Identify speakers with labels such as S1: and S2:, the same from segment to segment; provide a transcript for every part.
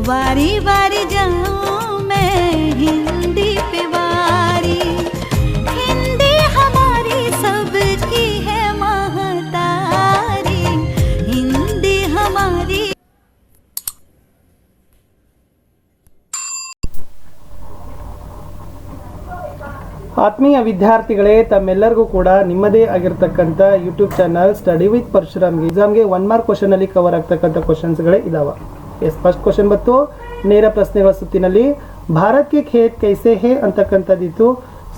S1: बारी बारी जाऊं मैं हिंदी पे बारी, हिंदी हमारी सबकी है महतारी, हिंदी हमारी।
S2: ಆತ್ಮೀಯ ವಿದ್ಯಾರ್ಥಿಗಳೇ, ತಮ್ಮೆಲ್ಲರಿಗೂ ಕೂಡ ನಿಮ್ಮದೇ ಆಗಿರ್ತಕ್ಕಂಥ ಯೂಟ್ಯೂಬ್ ಚಾನಲ್ ಸ್ಟಡಿ ವಿತ್ ಪರಶುರಾಮ್ಗೆ ಎಕ್ಸಾಮ್ಗೆ 1 ಮಾರ್ಕ್ ಕ್ವಶನಲ್ಲಿ ಕವರ್ ಆಗ್ತಕ್ಕಂಥ ಕ್ವಶನ್ಸ್ಗಳೇ ಇದಾವೆ. ಫಸ್ಟ್ ಕ್ವಶನ್ ಬಂತು ನೇರ ಪ್ರಶ್ನೆಗಳ ಸುತ್ತಿನಲ್ಲಿ ಭಾರತ್ಗೆ ಖೇತ್ ಕೈಸೆ ಹೇ ಅಂತಕ್ಕಂಥದ್ದಿತ್ತು.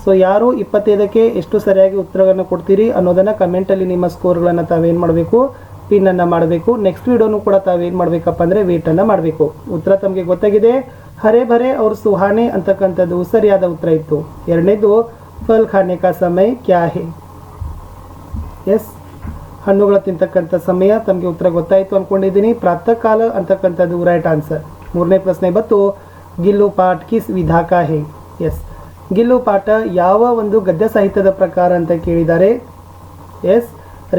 S2: ಸೊ ಯಾರು 25ಕ್ಕೆ ಎಷ್ಟು ಸರಿಯಾಗಿ ಉತ್ತರಗಳನ್ನು ಕೊಡ್ತೀರಿ ಅನ್ನೋದನ್ನು ಕಮೆಂಟಲ್ಲಿ ನಿಮ್ಮ ಸ್ಕೋರ್ಗಳನ್ನು ತಾವೇನು ಮಾಡಬೇಕು, ಪಿನ್ನನ್ನು ಮಾಡಬೇಕು. ನೆಕ್ಸ್ಟ್ ವಿಡಿಯೋನು ಕೂಡ ತಾವೇನು ಮಾಡಬೇಕಪ್ಪ ಅಂದರೆ ವೇಟನ್ನು ಮಾಡಬೇಕು. ಉತ್ತರ ತಮಗೆ ಗೊತ್ತಾಗಿದೆ. ಹರೇ ಭರೆ ಅವ್ರ ಸುಹಾನೆ ಅಂತಕ್ಕಂಥದ್ದು ಸರಿಯಾದ ಉತ್ತರ ಇತ್ತು. ಎರಡನೇದು ಫಲ್ ಖಾನೆ ಕಾ ಸಮಯ ಕ್ಯಾ ಹೇ. ಎಸ್, ಹಣ್ಣುಗಳ ತಿಂತಕ್ಕಂಥ ಸಮಯ ತಮಗೆ ಉತ್ತರ ಗೊತ್ತಾಯಿತು ಅಂದ್ಕೊಂಡಿದ್ದೀನಿ. ಪ್ರಾತಃ ಕಾಲ ಅಂತಕ್ಕಂಥದ್ದು ರೈಟ್ ಆನ್ಸರ್. ಮೂರನೇ ಪ್ರಶ್ನೆ ಬಂತು ಗಿಲ್ಲು ಪಾಠ ಕಿಸ್ ವಿಧಾ ಕಾ ಹೇ. ಎಸ್, ಗಿಲ್ಲು ಪಾಠ ಯಾವ ಒಂದು ಗದ್ಯ ಸಾಹಿತ್ಯದ ಪ್ರಕಾರ ಅಂತ ಕೇಳಿದ್ದಾರೆ. ಎಸ್,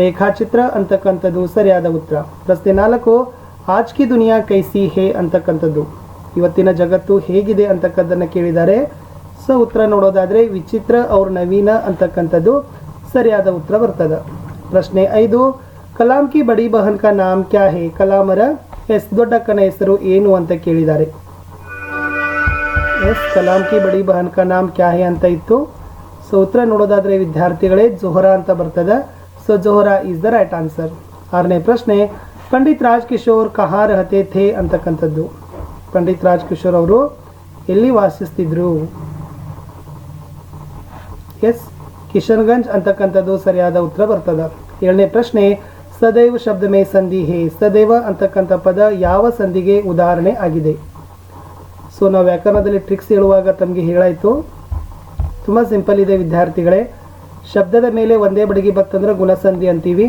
S2: ರೇಖಾಚಿತ್ರ ಅಂತಕ್ಕಂಥದ್ದು ಸರಿಯಾದ ಉತ್ತರ. ಪ್ರಶ್ನೆ 4 ಆಜ್ ಕಿ ದುನಿಯಾ ಕೈಸಿ ಹೇ ಅಂತಕ್ಕಂಥದ್ದು, ಇವತ್ತಿನ ಜಗತ್ತು ಹೇಗಿದೆ ಅಂತಕ್ಕದ್ದನ್ನು ಕೇಳಿದ್ದಾರೆ. ಸೊ ಉತ್ತರ ನೋಡೋದಾದರೆ ವಿಚಿತ್ರ ಅವ್ರ ನವೀನ ಅಂತಕ್ಕಂಥದ್ದು ಸರಿಯಾದ ಉತ್ತರ ಬರ್ತದೆ. ಪ್ರಶ್ನೆ 5 ಕಲಾಂ ಕಿ ಬಡಿ ಬಹನ್ ಕಾ ನಾಮ್ ಕ್ಯಾ ಹೇ. ಕಲಾಮರ ದೊಡ್ಡಕ್ಕನ ಹೆಸರು ಏನು ಅಂತ ಕೇಳಿದ್ದಾರೆ. ಎಸ್, ಕಲಾಂ ಕಿ ಬಡಿ ಬಹನ್ ಕಾ ನಾಮ್ ಕ್ಯಾ ಹೇ ಅಂತ ಇತ್ತು. ಸೊ ಉತ್ತರ ನೋಡೋದಾದರೆ ವಿದ್ಯಾರ್ಥಿಗಳೇ ಜೋಹರಾ ಅಂತ ಬರ್ತದೆ. So Zohra is the right answer. 6ನೇ ಪ್ರಶ್ನೆ ಪಂಡಿತ್ ರಾಜ್ ಕಿಶೋರ್ ಕಹಾ ರಹತೆ ಥೇ ಅಂತಕ್ಕಂಥದ್ದು. ಪಂಡಿತ್ ರಾಜ್ ಕಿಶೋರ್ ಅವರು ಎಲ್ಲಿ ವಾಸಿಸ್ತಿದ್ರು. ಎಸ್, ಕಿಶನ್ಗಂಜ್ ಅಂತಕ್ಕಂಥದ್ದು ಸರಿಯಾದ ಉತ್ತರ ಬರ್ತದೆ. 7ನೇ ಪ್ರಶ್ನೆ ಸದೈವ ಶಬ್ದ ಮೇ ಸಂಧಿ ಹೇ. ಸದೈವ ಅಂತಕ್ಕಂಥ ಪದ ಯಾವ ಸಂಧಿಗೆ ಉದಾಹರಣೆ ಆಗಿದೆ. ಸೊ ನಾವು ವ್ಯಾಕರಣದಲ್ಲಿ ಟ್ರಿಕ್ಸ್ ಹೇಳುವಾಗ ತಮಗೆ ಹೇಳಾಯಿತು. ತುಂಬ ಸಿಂಪಲ್ ಇದೆ ವಿದ್ಯಾರ್ಥಿಗಳೇ. ಶಬ್ದದ ಮೇಲೆ ಒಂದೇ ಬಡಗಿ ಬತ್ತಂದ್ರೆ ಗುಣಸಂಧಿ ಅಂತೀವಿ.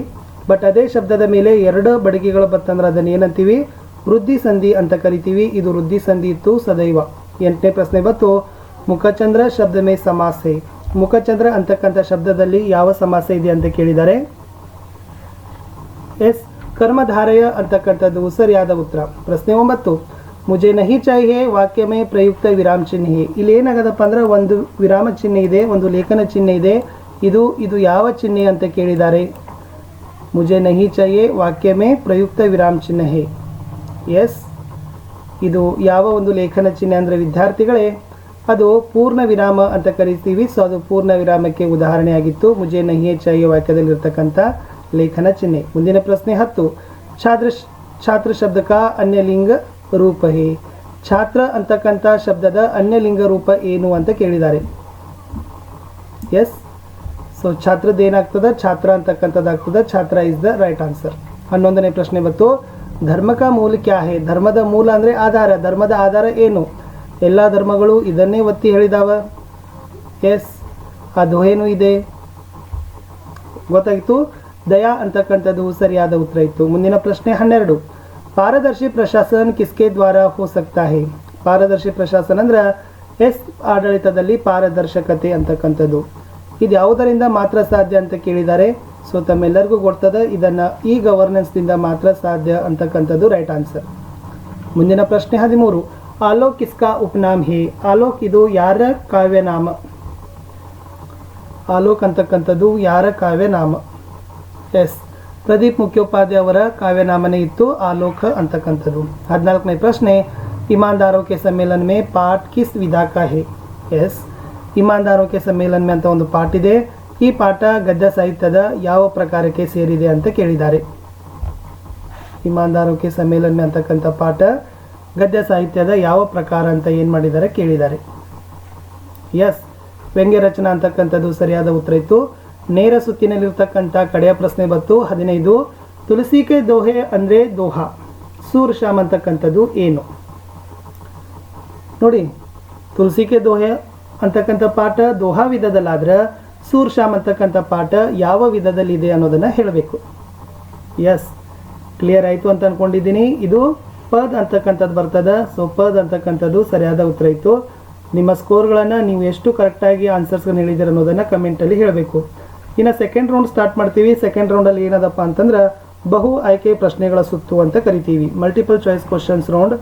S2: ಬಟ್ ಅದೇ ಶಬ್ದದ ಮೇಲೆ 2 ಬಡಗಿಗಳು ಬತ್ತಂದ್ರೆ ಅದನ್ನು ಏನಂತೀವಿ, ವೃದ್ಧಿ ಸಂಧಿ ಅಂತ ಕರಿತೀವಿ. ಇದು ವೃದ್ಧಿ ಸಂಧಿ ಇತ್ತು ಸದೈವ. 8ನೇ ಪ್ರಶ್ನೆ ಬಂತು ಮುಖಚಂದ್ರ ಶಬ್ದ ಮೇ ಸಮಾಸ ಹೇ. ಮುಖಚಂದ್ರ ಅಂತಕ್ಕಂಥ ಶಬ್ದದಲ್ಲಿ ಯಾವ ಸಮಾಸ ಇದೆ ಅಂತ ಕೇಳಿದ್ದಾರೆ. ಎಸ್, ಕರ್ಮಧಾರಯ ಅಂತಕ್ಕಂಥದ್ದು ಸರಿಯಾದ ಉತ್ತರ. ಪ್ರಶ್ನೆ 9 ಮುಜೆ ನಹಿ ಚಾಹಿಯೇ ವಾಕ್ಯ ಮೇ ಪ್ರಯುಕ್ತ ವಿರಾಮ ಚಿಹ್ನೆ. ಇಲ್ಲಿ ಏನಾಗದಪ್ಪ ಅಂದ್ರೆ ಒಂದು ವಿರಾಮ ಚಿಹ್ನೆ ಇದೆ, ಒಂದು ಲೇಖನ ಚಿಹ್ನೆ ಇದೆ. ಇದು ಯಾವ ಚಿಹ್ನೆ ಅಂತ ಕೇಳಿದ್ದಾರೆ. ಮುಜೆ ನಹಿ ಚಾಹಿಯೇ ವಾಕ್ಯ ಮೇ ಪ್ರಯುಕ್ತ ವಿರಾಮ ಚಿಹ್ನೆ ಹೇ. ಎಸ್, ಇದು ಯಾವ ಒಂದು ಲೇಖನ ಚಿಹ್ನೆ ಅಂದರೆ ವಿದ್ಯಾರ್ಥಿಗಳೇ ಅದು ಪೂರ್ಣ ವಿರಾಮ ಅಂತ ಕರಿತೀವಿ. ಸೊ ಅದು ಪೂರ್ಣ ವಿರಾಮಕ್ಕೆ ಉದಾಹರಣೆಯಾಗಿತ್ತು ಮುಜೆ ನಹಿಯೇ ಚಾಹಿಯೇ ವಾಕ್ಯದಲ್ಲಿರ್ತಕ್ಕಂಥ ಲೇಖನ ಚಿಹ್ನೆ. ಮುಂದಿನ ಪ್ರಶ್ನೆ 10 ಛಾತ್ರ ಶಬ್ದಕ ಅನ್ಯಲಿಂಗ ರೂಪ ಹೇ. ಛಾತ್ರ ಅಂತಕ್ಕಂಥ ಶಬ್ದದ ಅನ್ಯಲಿಂಗ ರೂಪ ಏನು ಅಂತ ಕೇಳಿದ್ದಾರೆ. ಎಸ್, ಸೊ ಛಾತ್ರದ ಏನಾಗ್ತದೆ, Chatra ಅಂತಕ್ಕಂಥದ್ದಾಗ್ತದೆ. Chatra is the right answer. 11ನೇ ಪ್ರಶ್ನೆ ಬಂತು ಧರ್ಮ ಕಾ ಮೂಲ ಕ್ಯಾ ಹೇ. ಧರ್ಮದ ಮೂಲ ಅಂದರೆ ಆಧಾರ. ಧರ್ಮದ ಆಧಾರ ಏನು. ಎಲ್ಲ ಧರ್ಮಗಳು ಇದನ್ನೇ ಒತ್ತಿ ಹೇಳಿದಾವ. ಎಸ್, ಅದು ಏನು ಇದೆ ಗೊತ್ತಾಗಿತ್ತು. ದಯಾ ಅಂತಕ್ಕಂಥದ್ದು ಸರಿಯಾದ ಉತ್ತರ ಇತ್ತು. ಮುಂದಿನ ಪ್ರಶ್ನೆ 12 ಪಾರದರ್ಶಿ ಪ್ರಶಾಸನ ಕಿಸ್ಕೆ ದ್ವಾರ ಹೋ ಸಕ್ತಾ ಹೇ. ಪಾರದರ್ಶಿ ಪ್ರಶಾಸನ ಅಂದ್ರೆ ಎಸ್, ಆಡಳಿತದಲ್ಲಿ ಪಾರದರ್ಶಕತೆ ಅಂತಕ್ಕಂಥದ್ದು. ಇದು ಯಾವುದರಿಂದ ಮಾತ್ರ ಸಾಧ್ಯ ಅಂತ ಕೇಳಿದ್ದಾರೆ. ಸೊ ತಮ್ಮೆಲ್ಲರಿಗೂ ಗೊತ್ತದ ಇದನ್ನು ಈ ಗವರ್ನೆನ್ಸ್ದಿಂದ ಮಾತ್ರ ಸಾಧ್ಯ ಅಂತಕ್ಕಂಥದ್ದು ರೈಟ್ ಆನ್ಸರ್. ಮುಂದಿನ ಪ್ರಶ್ನೆ 13 ಆಲೋಕ್ ಕಿಸ್ಕಾ ಉಪನಾಮ್ ಹೇ. ಆಲೋಕ್ ಇದು ಯಾರ ಕಾವ್ಯನಾಮ. ಆಲೋಕ್ ಅಂತಕ್ಕಂಥದ್ದು ಯಾರ ಕಾವ್ಯನಾಮ. ಎಸ್, ಪ್ರದೀಪ್ ಮುಖ್ಯೋಪಾಧ್ಯಾಯ ಅವರ ಕಾವ್ಯನಾಮನೇ ಇತ್ತು ಆಲೋಕ್ ಅಂತಕ್ಕಂಥದ್ದು. 14ನೇ ಪ್ರಶ್ನೆ ಇಮಾನ್ದಾರೋ ಕೆ ಸಮ್ಮೇಳನ ಮೇ ಪಾಠ ಕಿಸ್ ವಿಧಾ ಕಾ ಹೇ. ಎಸ್, ಇಮಾನ್ದಾರೋ ಕೆ ಸಮ್ಮೇಳನ ಮೇ ಅಂತ ಒಂದು ಪಾಠ ಇದೆ. ಈ ಪಾಠ ಗದ್ಯ ಸಾಹಿತ್ಯದ ಯಾವ ಪ್ರಕಾರಕ್ಕೆ ಸೇರಿದೆ ಅಂತ ಕೇಳಿದ್ದಾರೆ. ಇಮಾನ್ದಾರೋ ಕೆ ಸಮ್ಮೇಳನ ಮೇ ಅಂತಕ್ಕಂಥ ಪಾಠ ಗದ್ಯ ಸಾಹಿತ್ಯದ ಯಾವ ಪ್ರಕಾರ ಅಂತ ಏನು ಮಾಡಿದ್ದಾರೆ ಕೇಳಿದ್ದಾರೆ. ಎಸ್, ವ್ಯಂಗ್ಯ ರಚನಾ ಅಂತಕ್ಕಂಥದ್ದು ಸರಿಯಾದ ಉತ್ತರ ಇತ್ತು. ನೇರ ಸುತ್ತಿನಲ್ಲಿರ್ತಕ್ಕಂಥ ಕಡೆಯ ಪ್ರಶ್ನೆ ಬಂತು 15 ತುಳಸಿ ಕೆ ದೋಹೆ ಅಂದರೆ ದೋಹಾ. ಸೂರ್ ಶಾಮ್ ಅಂತಕ್ಕಂಥದ್ದು ಏನು ನೋಡಿ. ತುಳಸಿ ಕೆ ದೋಹೆ ಅಂತಕ್ಕಂಥ ಪಾಠ ದೋಹಾ ವಿಧದಲ್ಲಾದ್ರೆ ಸೂರ್ ಶಾಮ್ ಅಂತಕ್ಕಂಥ ಪಾಠ ಯಾವ ವಿಧದಲ್ಲಿದೆ ಅನ್ನೋದನ್ನು ಹೇಳಬೇಕು. ಎಸ್, ಕ್ಲಿಯರ್ ಆಯಿತು ಅಂತ ಅಂದ್ಕೊಂಡಿದ್ದೀನಿ. ಇದು ಪದ್ ಅಂತಕ್ಕಂಥದ್ದು ಬರ್ತದೆ. ಸೊ ಪದ್ ಅಂತಕ್ಕಂಥದ್ದು ಸರಿಯಾದ ಉತ್ತರ ಇತ್ತು. ನಿಮ್ಮ ಸ್ಕೋರ್ಗಳನ್ನು ನೀವು ಎಷ್ಟು ಕರೆಕ್ಟಾಗಿ ಆನ್ಸರ್ಸ್ಗಳನ್ನು ಹೇಳಿದ್ದೀರ ಅನ್ನೋದನ್ನು ಕಮೆಂಟಲ್ಲಿ ಹೇಳಬೇಕು. ಇನ್ನು ಸೆಕೆಂಡ್ ರೌಂಡ್ ಸ್ಟಾರ್ಟ್ ಮಾಡ್ತೀವಿ. ಸೆಕೆಂಡ್ ರೌಂಡಲ್ಲಿ ಏನದಪ್ಪ ಅಂತಂದ್ರೆ ಬಹು ಆಯ್ಕೆ ಪ್ರಶ್ನೆಗಳ ಸುತ್ತು ಅಂತ ಕರಿತೀವಿ. ಮಲ್ಟಿಪಲ್ ಚಾಯ್ಸ್ ಕ್ವಶನ್ಸ್ ರೌಂಡ್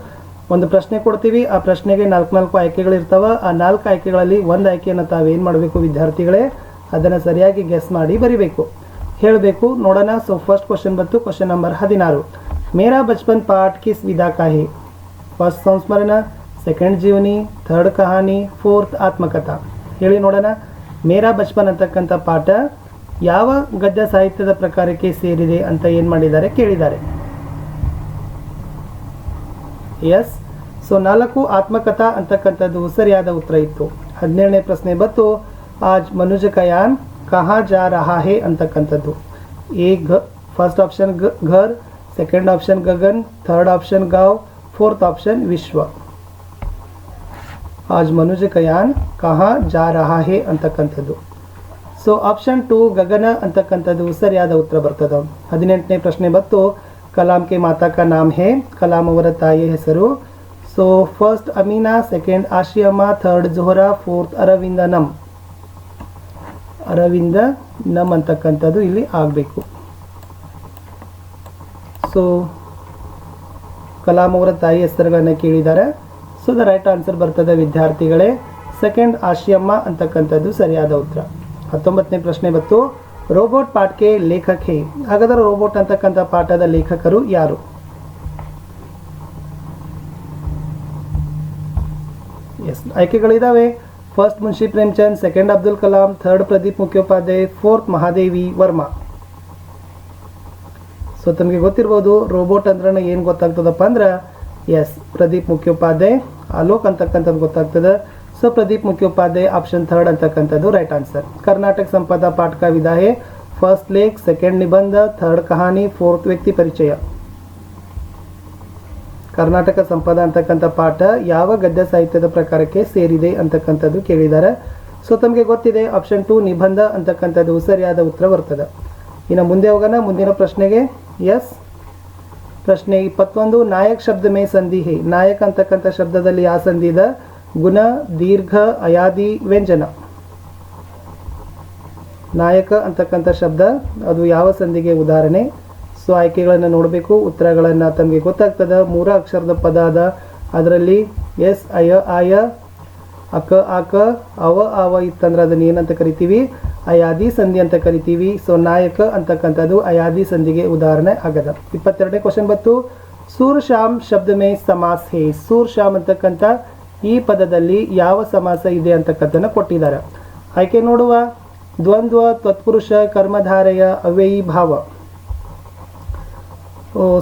S2: ಒಂದು ಪ್ರಶ್ನೆ ಕೊಡ್ತೀವಿ, ಆ ಪ್ರಶ್ನೆಗೆ 4 ಆಯ್ಕೆಗಳಿರ್ತಾವೆ. ಆ 4 ಆಯ್ಕೆಗಳಲ್ಲಿ ಒಂದು ಆಯ್ಕೆಯನ್ನು ತಾವೇನು ಮಾಡಬೇಕು ವಿದ್ಯಾರ್ಥಿಗಳೇ, ಅದನ್ನು ಸರಿಯಾಗಿ ಗೆಸ್ ಮಾಡಿ ಬರಿಬೇಕು, ಹೇಳಬೇಕು. ನೋಡೋಣ. ಸೊ ಫಸ್ಟ್ ಕ್ವಶನ್ ಬಂತು, ಕ್ವಶನ್ ನಂಬರ್ 16. ಮೇರಾ ಬಚಪನ್ ಪಾಠ ಕಿಸ್ ವಿಧಾ ಕಾ ಹೈ? ಫಸ್ಟ್ ಸಂಸ್ಮರಣ, ಸೆಕೆಂಡ್ ಜೀವನಿ, ಥರ್ಡ್ ಕಹಾನಿ, ಫೋರ್ತ್ ಆತ್ಮಕಥಾ. ಹೇಳಿ ನೋಡೋಣ. ಮೇರಾ ಬಚಪನ್ ಅಂತಕ್ಕಂಥ ಪಾಠ ಯಾವ ಗದ್ಯ ಸಾಹಿತ್ಯದ ಪ್ರಕಾರಕ್ಕೆ ಸೇರಿದೆ ಅಂತ ಏನು ಮಾಡಿದ್ದಾರೆ ಕೇಳಿದ್ದಾರೆ. ಎಸ್. ಸೊ 4 ಆತ್ಮಕಥಾ ಅಂತಕ್ಕಂಥದ್ದು ಸರಿಯಾದ ಉತ್ತರ ಇತ್ತು. 17ನೇ ಪ್ರಶ್ನೆ ಬಂತು, ಆಜ್ ಮನುಜ ಕಯಾನ್ ಕಹಾ ಜಾ ರಹಾ ಹೇ ಅಂತಕ್ಕಂಥದ್ದು. ಫಸ್ಟ್ ಆಪ್ಷನ್ ಘರ್, ಸೆಕೆಂಡ್ ಆಪ್ಷನ್ ಗಗನ್, ಥರ್ಡ್ ಆಪ್ಷನ್ ಗಾಂವ್, ಫೋರ್ತ್ ಆಪ್ಷನ್ ವಿಶ್ವ. ಆಜ್ ಮನುಜ ಕಯಾನ್ ಕಹಾ ಜಾ ರಹಾ ಹೇ ಅಂತಕ್ಕಂಥದ್ದು. ಸೊ ಆಪ್ಷನ್ 2 ಗಗನ ಅಂತಕ್ಕಂಥದ್ದು ಸರಿಯಾದ ಉತ್ತರ ಬರ್ತದೆ. 18ನೇ ಪ್ರಶ್ನೆ ಬಂತು, ಕಲಾಂ ಕೆ ಮಾತಾ ಕಾ ನಾಮ್ ಹೇ? ಕಲಾಂ ಅವರ ತಾಯಿಯ ಹೆಸರು. So first Amina, second Ashiyamma, third Zohra, fourth Aravindanam. Aravindanam ಅಂತಕ್ಕಂಥದ್ದು ಇಲ್ಲಿ ಆಗಬೇಕು. ಸೊ ಕಲಾಂ ಅವರ ತಾಯಿ ಹೆಸರುಗಳನ್ನ ಕೇಳಿದ್ದಾರೆ. ಸೊ ದ ರೈಟ್ ಆನ್ಸರ್ ಬರ್ತದೆ ವಿದ್ಯಾರ್ಥಿಗಳೇ, ಸೆಕೆಂಡ್ ಆಶಿಯಮ್ಮ ಅಂತಕ್ಕಂಥದ್ದು ಸರಿಯಾದ ಉತ್ತರ. 19ನೇ ಪ್ರಶ್ನೆ ಬಂತು, ರೋಬೋಟ್ ಪಾಠಕ್ಕೆ ಲೇಖಕ ಹೇ? ಹಾಗಾದರೆ ರೋಬೋಟ್ ಅಂತಕ್ಕಂಥ ಪಾಠದ ಲೇಖಕರು ಯಾರು? ಎಸ್, ಆಯ್ಕೆಗಳಿದಾವೆ. First Munshi Premchand, second Abdul Kalam, third Pradeep Mukhopadhyay, fourth Mahadevi Verma. So ತಮಗೆ ಗೊತ್ತಿರ್ಬೋದು ರೋಬೋಟ್ ಅಂದ್ರೆ ಏನು ಗೊತ್ತಾಗ್ತದಪ್ಪ ಅಂದ್ರೆ, ಎಸ್ ಪ್ರದೀಪ್ ಮುಖ್ಯೋಪಾಧ್ಯಾಯ. ಅಲೋಕ್ ಅಂತಕ್ಕಂಥದ್ದು ಗೊತ್ತಾಗ್ತದೆ. ಸೊ ಪ್ರದೀಪ್ ಮುಖ್ಯೋಪಾಧ್ಯಾಯ ಆಪ್ಷನ್ ಥರ್ಡ್ ಅಂತಕ್ಕಂಥದ್ದು ರೈಟ್ ಆನ್ಸರ್. ಕರ್ನಾಟಕ ಸಂಪದ ಪಾಠ का विधा है? फर्स्ट लेख, सेकेंड निबंध, थर्ड कहानी, फोर्थ व्यक्ति परिचय. ಕರ್ನಾಟಕ ಸಂಪದ ಅಂತಕ್ಕಂಥ ಪಾಠ ಯಾವ ಗದ್ಯ ಸಾಹಿತ್ಯದ ಪ್ರಕಾರಕ್ಕೆ ಸೇರಿದೆ ಅಂತಕ್ಕಂಥದ್ದು ಕೇಳಿದ್ದಾರೆ. ಸೊ ತಮಗೆ ಗೊತ್ತಿದೆ ಆಪ್ಷನ್ 2 ನಿಬಂಧ ಅಂತಕ್ಕಂಥದ್ದು ಸರಿಯಾದ ಉತ್ತರ ಬರ್ತದೆ. ಇನ್ನು ಮುಂದೆ ಹೋಗೋಣ ಮುಂದಿನ ಪ್ರಶ್ನೆಗೆ. ಎಸ್, ಪ್ರಶ್ನೆ 21, ನಾಯಕ್ ಶಬ್ದ ಮೇ ಸಂಧಿ ಹೇ? ನಾಯಕ ಅಂತಕ್ಕಂಥ ಶಬ್ದದಲ್ಲಿ ಯಾವ ಸಂಧಿ ಇದೆ? ಗುಣ, ದೀರ್ಘ, ಅಯಾದಿ, ವ್ಯಂಜನ. ನಾಯಕ ಅಂತಕ್ಕಂಥ ಶಬ್ದ ಅದು ಯಾವ ಸಂಧಿಗೆ ಉದಾಹರಣೆ? ಸೊ ಆಯ್ಕೆಗಳನ್ನು ನೋಡಬೇಕು, ಉತ್ತರಗಳನ್ನು ತಮಗೆ ಗೊತ್ತಾಗ್ತದೆ. 3 ಅಕ್ಷರದ ಪದ ಅದ, ಅದರಲ್ಲಿ ಎಸ್, ಅಯ, ಆಯ, ಅಕ, ಆಕ, ಅವ, ಆವ ಇತ್ತಂದ್ರೆ ಅದನ್ನು ಏನಂತ ಕರಿತೀವಿ? ಅಯಾದಿ ಸಂಧಿ ಅಂತ ಕರಿತೀವಿ. ಸೊ ನಾಯಕ ಅಂತಕ್ಕಂಥದ್ದು ಅಯಾದಿ ಸಂಧಿಗೆ ಉದಾಹರಣೆ ಆಗದ. 22ನೇ ಕ್ವಶನ್ ಬಂತು, ಸೂರ್ ಶಾಮ್ ಶಬ್ದ ಮೇ ಸಮಾಸ್ ಹೇ? ಸೂರ್ ಶಾಮ್ ಅಂತಕ್ಕಂಥ ಈ ಪದದಲ್ಲಿ ಯಾವ ಸಮಾಸ ಇದೆ ಅಂತಕ್ಕಂಥನ್ನು ಕೊಟ್ಟಿದ್ದಾರೆ. ಆಯ್ಕೆ ನೋಡುವ. ದ್ವಂದ್ವ, ತತ್ಪುರುಷ, ಕರ್ಮಧಾರೆಯ, ಅವ್ಯಯಿ ಭಾವ.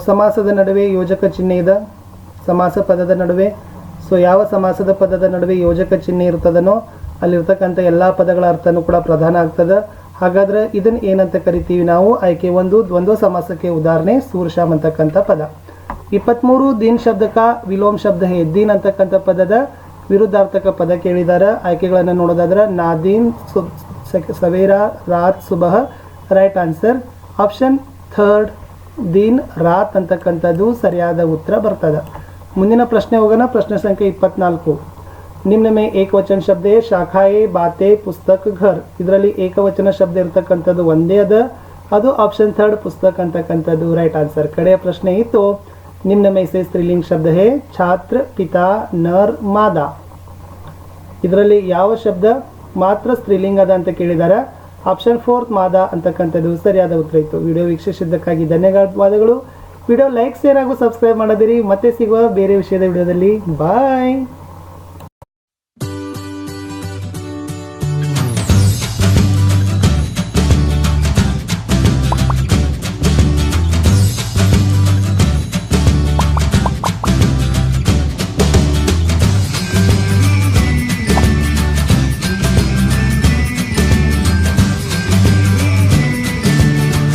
S2: ಸಮಾಸದ ನಡುವೆ ಯೋಜಕ ಚಿಹ್ನೆ ಇದೆ ಸಮಾಸ ಪದದ ನಡುವೆ. ಸೊ ಯಾವ ಸಮಾಸದ ಪದದ ನಡುವೆ ಯೋಜಕ ಚಿಹ್ನೆ ಇರ್ತದನೋ ಅಲ್ಲಿರ್ತಕ್ಕಂಥ ಎಲ್ಲ ಪದಗಳ ಅರ್ಥನೂ ಕೂಡ ಪ್ರಧಾನ ಆಗ್ತದೆ. ಹಾಗಾದ್ರೆ ಇದನ್ನು ಏನಂತ ಕರಿತೀವಿ ನಾವು? ಆಯ್ಕೆ 1 ದ್ವಂದ್ವ ಸಮಾಸಕ್ಕೆ ಉದಾಹರಣೆ ಸೂರ್ ಶಾಮ್ ಅಂತಕ್ಕಂಥ ಪದ. 23 ದೀನ್ ಶಬ್ದಕ ವಿಲೋಮ್ ಶಬ್ದ ಹೇ? ದೀನ್ ಅಂತಕ್ಕಂಥ ಪದದ ವಿರುದ್ಧಾರ್ಥಕ ಪದ ಕೇಳಿದ್ದಾರೆ. ಆಯ್ಕೆಗಳನ್ನು ನೋಡೋದಾದ್ರೆ ನಾದೀನ್, ಸವೇರಾ, ರಾತ್, ಸುಬಹ. ರೈಟ್ ಆನ್ಸರ್ ಆಪ್ಷನ್ ಥರ್ಡ್ ದೀನ್ ರಾತ್ ಅಂತಕ್ಕಂಥದ್ದು ಸರಿಯಾದ ಉತ್ತರ ಬರ್ತದೆ. ಮುಂದಿನ ಪ್ರಶ್ನೆ ಹೋಗೋಣ. ಪ್ರಶ್ನೆ ಸಂಖ್ಯೆ 24. ನಿಮ್ನ ಮೇ ಏಕವಚನ ಶಬ್ದ ಹೇ? ಶಾಖಾಯೇ, ಬಾತೆ, ಪುಸ್ತಕ, ಘರ್. ಇದರಲ್ಲಿ ಏಕವಚನ ಶಬ್ದ ಇರ್ತಕ್ಕಂಥದ್ದು ಒಂದೇ ಅದ, ಅದು ಆಪ್ಷನ್ ಥರ್ಡ್ ಪುಸ್ತಕ ಅಂತಕ್ಕಂಥದ್ದು ರೈಟ್ ಆನ್ಸರ್. ಕಡೆಯ ಪ್ರಶ್ನೆ ಇತ್ತು, ನಿಮ್ನ ಮೇ ಸೆ ಸ್ತ್ರೀಲಿಂಗ ಶಬ್ದ ಹೇ? ಛಾತ್ರ, ಪಿತಾ, ನರ್, ಮಾದಾ. ಇದರಲ್ಲಿ ಯಾವ ಶಬ್ದ ಮಾತ್ರ ಸ್ತ್ರೀಲಿಂಗ ಅದ ಅಂತ ಕೇಳಿದ್ದಾರೆ. ಆಪ್ಷನ್ 4 ಮಾದಾ ಅಂತಕ್ಕಂಥದ್ದು ಸರಿಯಾದ ಉತ್ತರ ಇತ್ತು. ವಿಡಿಯೋ ವೀಕ್ಷಿಸಿದ್ದಕ್ಕಾಗಿ ಧನ್ಯವಾದಗಳು. ವಿಡಿಯೋ ಲೈಕ್, ಶೇರ್ ಹಾಗೂ ಸಬ್ಸ್ಕ್ರೈಬ್ ಮಾಡದಿರಿ. ಮತ್ತೆ ಸಿಗುವ ಬೇರೆ ವಿಷಯದ ವಿಡಿಯೋದಲ್ಲಿ. ಬಾಯ್.